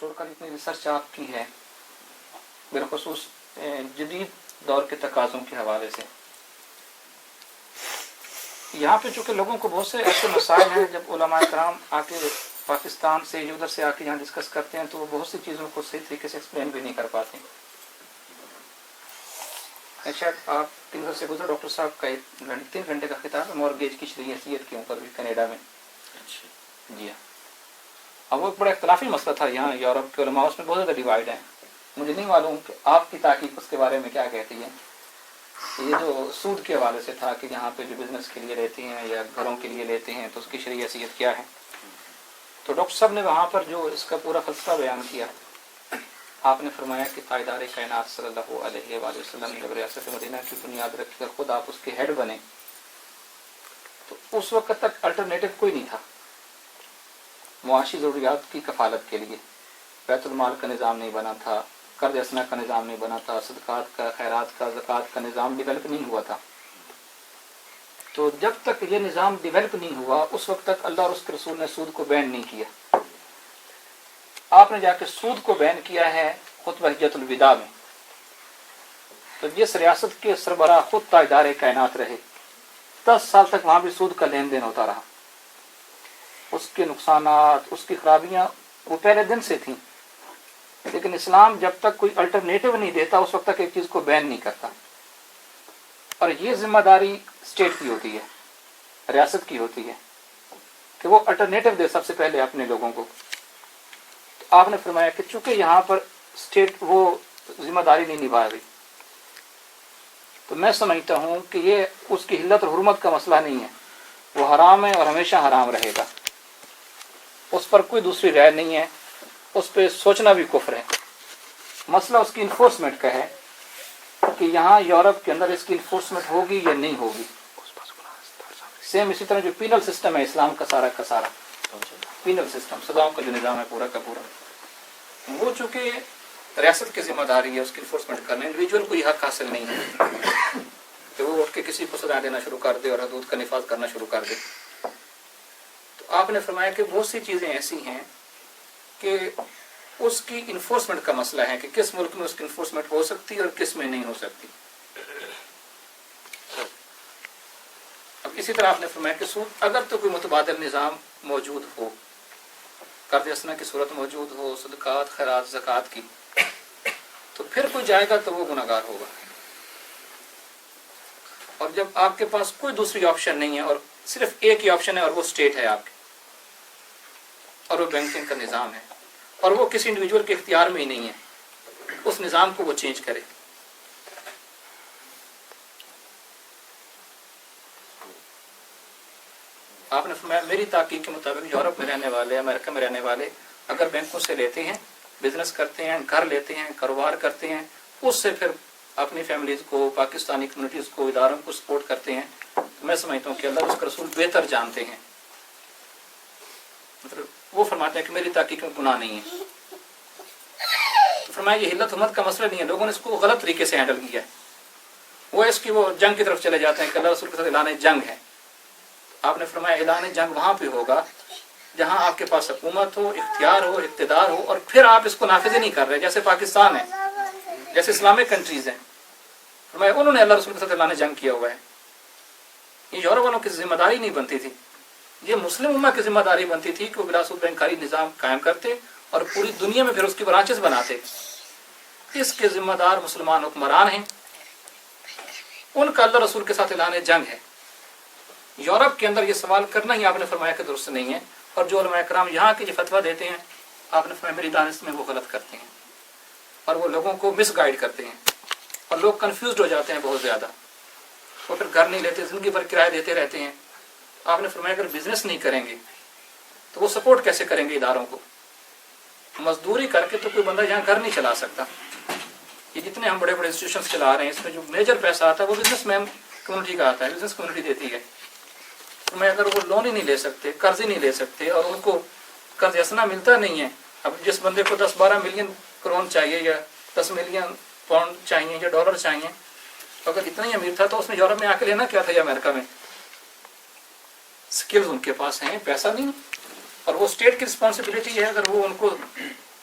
چھوڑ کر اتنی ریسرچ آپ کی ہے بالخصوص جدید دور کے تقاضوں کے حوالے سے، یہاں پہ چونکہ لوگوں کو بہت سے ایسے مسائل ہیں، جب علماء کرام آ کے پاکستان سے ادھر سے آ کے یہاں ڈسکس کرتے ہیں تو وہ بہت سی چیزوں کو صحیح طریقے سے ایکسپلین بھی نہیں کر پاتے. شاید آپ 3 گھر سے گزرے ڈاکٹر صاحب کا 3 گھنٹے کا خطاب ہے مورگیج کی شرعی حیثیت کے اوپر بھی کینیڈا میں. جی ہاں، اب وہ ایک بڑا اختلافی مسئلہ تھا یہاں یورپ کے علماء اس میں بہت زیادہ ڈیوائڈ ہیں. مجھے نہیں معلوم کہ آپ کی تحقیق اس کے بارے میں کیا کہتی ہے. یہ جو سود کے حوالے سے تھا کہ یہاں پہ جو بزنس کے لیے لیتے ہیں یا گھروں کے لیے لیتے ہیں تو اس کی شرعی حیثیت کیا ہے، تو ڈاکٹر صاحب نے وہاں پر جو اس کا پورا فلسفہ بیان کیا، آپ نے فرمایا کہ تاجدار کائنات صلی اللہ علیہ وآلہ وسلم نے جب ریاست مدینہ کی بنیاد رکھ کر خود آپ اس کے ہیڈ بنے تو اس وقت تک الٹرنیٹو کوئی نہیں تھا معاشی ضروریات کی کفالت کے لیے. بیت المال کا نظام نہیں بنا تھا، قرض حسنہ کا نظام نہیں بنا تھا، صدقات کا، خیرات کا، زکوٰۃ کا نظام ڈیولپ نہیں ہوا تھا. تو جب تک یہ نظام ڈیولپ نہیں ہوا اس وقت تک اللہ اور اس کے رسول نے سود کو بین نہیں کیا. آپ نے جا کے سود کو بین کیا ہے خطبہ حجۃ الوداع میں. تو جس ریاست کے سربراہ خود تاجدار کائنات رہے 10 سال تک وہاں بھی سود کا لین دین ہوتا رہا. اس کے نقصانات، اس کی خرابیاں وہ پہلے دن سے تھیں، لیکن اسلام جب تک کوئی الٹرنیٹو نہیں دیتا اس وقت تک ایک چیز کو بین نہیں کرتا. اور یہ ذمہ داری اسٹیٹ کی ہوتی ہے، ریاست کی ہوتی ہے کہ وہ الٹرنیٹو دے سب سے پہلے اپنے لوگوں کو. تو آپ نے فرمایا کہ چونکہ یہاں پر اسٹیٹ وہ ذمہ داری نہیں نبھا رہی تو میں سمجھتا ہوں کہ یہ اس کی حلت اور حرمت کا مسئلہ نہیں ہے، وہ حرام ہے اور ہمیشہ حرام رہے گا. اس پر کوئی دوسری رائے نہیں ہے، اس پہ سوچنا بھی کفر ہے. مسئلہ اس کی انفورسمنٹ کا ہے کہ یہاں یورپ کے اندر اس کی انفورسمنٹ ہوگی یا نہیں ہوگی. سیم اسی طرح جو پینل سسٹم ہے اسلام کا سارا پینل سسٹم، سزاؤں کا جو نظام ہے پورا کا پورا، وہ چونکہ ریاست کی ذمہ داری ہے اس کی انفورسمنٹ کرنا، انڈیویجول کو یہ حق حاصل نہیں ہے کہ وہ اٹھ کے کسی کو سزا دینا شروع کر دے اور حدود کا نفاذ کرنا شروع کر دے. تو آپ نے فرمایا کہ بہت سی چیزیں ایسی ہیں کہ اس کی انفورسمنٹ کا مسئلہ ہے کہ کس ملک میں اس کی انفورسمنٹ ہو سکتی ہے اور کس میں نہیں ہو سکتی. اب اسی طرح آپ نے فرمایا کہ سود اگر تو کوئی متبادل نظام موجود ہو، قرض حسنہ کی صورت موجود ہو، صدقات، خیرات، زکوٰۃ کی، تو پھر کوئی جائے گا تو وہ گناہگار ہوگا. اور جب آپ کے پاس کوئی دوسری آپشن نہیں ہے اور صرف ایک ہی آپشن ہے اور وہ اسٹیٹ ہے آپ کی، اور وہ بینکنگ کا نظام ہے اور وہ کسی انڈیویجول کے اختیار میں ہی نہیں ہے، اس نظام کو وہ چینج کرے. آپ نے فرمایا میری تحقیق کے مطابق یورپ میں رہنے والے، امریکہ میں رہنے والے اگر بینکوں سے لیتے ہیں، بزنس کرتے ہیں، گھر لیتے ہیں، کاروبار کرتے ہیں، اس سے پھر اپنی فیملیز کو، پاکستانی کمیونٹیز کو، اداروں کو سپورٹ کرتے ہیں، تو میں سمجھتا ہوں کہ اللہ اس کا رسول بہتر جانتے ہیں. مطلب وہ فرماتے ہیں کہ میری تحقیق میں گناہ نہیں ہے. تو فرمایا یہ حلت حرمت کا مسئلہ نہیں ہے، لوگوں نے اس کو غلط طریقے سے ہینڈل کیا ہے. وہ اس کی وہ جنگ کی طرف چلے جاتے ہیں کہ اللہ رسول کے ساتھ اعلان جنگ ہے. آپ نے فرمایا اعلان جنگ وہاں پہ ہوگا جہاں آپ کے پاس حکومت ہو، اختیار ہو، اقتدار ہو، اور پھر آپ اس کو نافذ نہیں کر رہے، جیسے پاکستان ہے، جیسے اسلامک کنٹریز ہیں. فرمایا انہوں نے اللہ رسول کے ساتھ اعلان جنگ کیا ہوا ہے. یہ یورپ والوں کی ذمہ داری نہیں بنتی تھی، یہ مسلم امہ کی ذمہ داری بنتی تھی کہ وہ بلا سود بینکاری نظام قائم کرتے اور پوری دنیا میں پھر اس کی برانچز بناتے. اس کے ذمہ دار مسلمان حکمران ہیں، ان کا اللہ رسول کے ساتھ اعلان جنگ ہے. یورپ کے اندر یہ سوال کرنا ہی آپ نے فرمایا کہ درست نہیں ہے. اور جو علماء کرام یہاں کے جو فتویٰ دیتے ہیں آپ نے فرمایا میری دانش میں وہ غلط کرتے ہیں اور وہ لوگوں کو مس گائیڈ کرتے ہیں اور لوگ کنفیوزڈ ہو جاتے ہیں بہت زیادہ. وہ پھر گھر نہیں لیتے، زندگی بھر کرایہ دیتے رہتے ہیں. آپ نے فرمایا اگر بزنس نہیں کریں گے تو وہ سپورٹ کیسے کریں گے اداروں کو؟ مزدوری کر کے تو کوئی بندہ یہاں گھر نہیں چلا سکتا. یہ جتنے ہم بڑے بڑے انسٹیٹیوشنس چلا رہے ہیں اس میں جو میجر پیسہ آتا ہے وہ بزنس مین کمیونٹی کا آتا ہے، بزنس کمیونٹی دیتی ہے. میں اگر وہ لون ہی نہیں لے سکتے، قرض ہی نہیں لے سکتے، اور ان کو قرض حسنہ ملتا نہیں ہے. اب جس بندے کو 10-12 ملین کرون چاہیے یا 10 ملین پاؤنڈ چاہیے یا ڈالر چاہیے، اگر اتنا ہی امیر تھا تو اس نے یورپ میں آ کے لینا کیا تھا یا امریکہ میں؟ سکلز ان کے پاس ہیں، پیسہ نہیں. اور وہ اسٹیٹ کی رسپانسبلٹی ہے اگر وہ ان کو